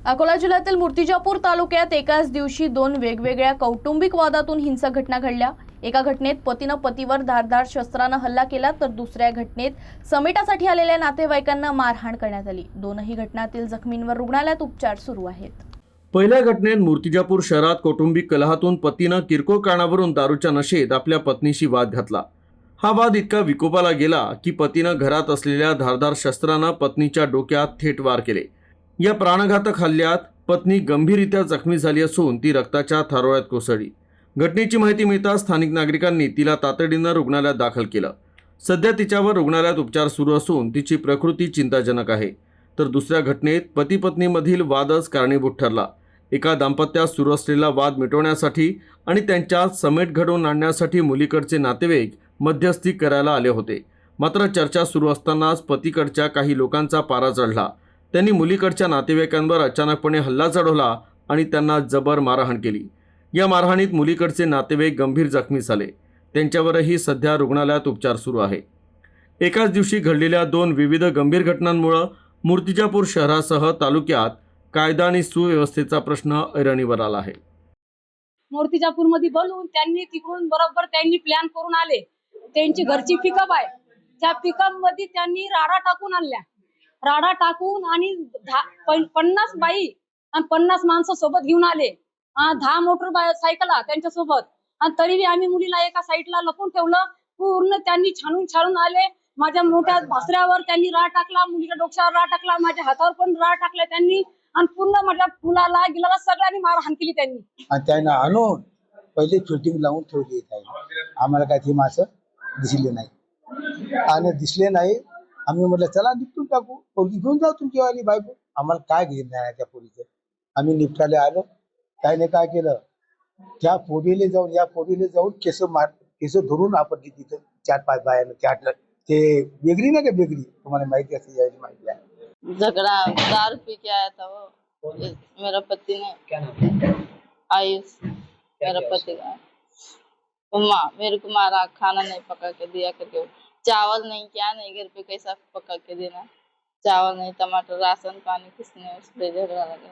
अकोला जिल्ह्यातील मूर्तिजापूर तालुक्यात एकाच दिवशी दोन वेगवेगळ्या कौटुंबिक वादातून हिंसक घटना घडल्या। एका घटनेत पतीनं पतीवर धारदार शस्त्रानं हल्ला केला, तर दुसऱ्या घटनेत समेटासाठी आलेल्या नातेवाईकांना मारहाण करण्यात आली। दोनही घटनांतील जखमींवर रुग्णालयात उपचार सुरू आहेत। पहिल्या घटनेत मूर्तिजापूर शहरात कौटुंबिक कलहातून पतीनं किरकोळ कारणावरून दारूच्या नशेत आपल्या पत्नीशी वाद घातला। हा वाद इतका विकोपाला गेला की पतीनं घरात असलेल्या धारदार शस्त्रानं पत्नीच्या डोक्यात थेट वार केले। या प्राणघातक हल्ल्यात पत्नी गंभीररीत्या जखमी झाली असून ती रक्ताच्या थारोळ्यात कोसळली। घटनेची माहिती मिळताच स्थानिक नागरिकांनी तिला तातडीनं रुग्णालयात दाखल केलं। सध्या तिच्यावर रुग्णालयात उपचार सुरू असून तिची प्रकृती चिंताजनक आहे। तर दुसऱ्या घटनेत पती पत्नीमधील वादच कारणीभूत ठरला। एका दाम्पत्यात सुरू असलेला वाद मिटवण्यासाठी आणि त्यांच्यात समेट घडवून आणण्यासाठी मुलीकडचे नातेवाईक मध्यस्थी करायला आले होते। मात्र चर्चा सुरू असतानाच पतीकडच्या काही लोकांचा पारा चढला। त्यांनी मुलीकडच्या नातेवाईकांवर अचानकपणे हल्ला चढवला आणि त्यांना जबर मारहाण केली। या मारहाणीत मुलीकडचे नातेवाईक गंभीर जखमी झाले। त्यांच्यावरही सध्या रुग्णालयात उपचार सुरू आहे। एकाच दिवशी घडलेल्या दोन विविध गंभीर घटनांमुळे मूर्तिजापूर शहरासह तालुक्यात कायदा आणि सुव्यवस्थेचा प्रश्न ऐरणीवर आला आहे। मूर्तिजापूर मध्ये बोलून त्यांनी तिकडून बरोबर त्यांनी प्लॅन करून आले। त्यांची घरची पिकअप आहे, त्या पिकअप मध्ये त्यांनी राडा टाकून आणल्या। राडा टाकून आणि 50 बाई आणि 50 माणसं सोबत घेऊन आले। 10 मोटर सायकला त्यांच्या सोबत, आणि तरी आम्ही मुलीला एका साईडला लपून ठेवलं। पूर्ण त्यांनी छानून आले। माझ्या मोठ्या भासऱ्यावर त्यांनी राड टाकला, मुलीच्या डोक्यावर राड टाकला, माझ्या हातावर पण राड टाकला त्यांनी, आणि पूर्ण माझ्या फुलाला गिलाला सगळ्यांनी मारहाण केली त्यांनी। आणि त्यांना आणून पहिले शूटिंग लावून ठेवली आहे। आम्हाला काही ती माणसं दिसले नाही, आणि दिसले नाही आम्ही म्हटलं चला निपटून टाकू, पोरगी घेऊन जाऊ तुमची वाली बायको। आम्हाला काय घेणं आहे त्या पोरीचं? आम्ही निपटायला आलो, त्याने काय केलं, त्या पोरीला जाऊन केस धरून आपटली तिथं 4-5 बायानं। ते बेगरी ना, का बेगरी तुम्हाला माहिती असेल, याची माहिती आहे। झगड़ा दारू पी के आया था वो। मेरा पति ने आयुष मेरा पति का मेरे को मारा, खाना नहीं पका के दिया करके, चावल नहीं क्या नहीं, घर पे कैसा पका के देना, चावल नहीं, टमाटर, राशन पानी किसने, उससे झगड़ा लगा।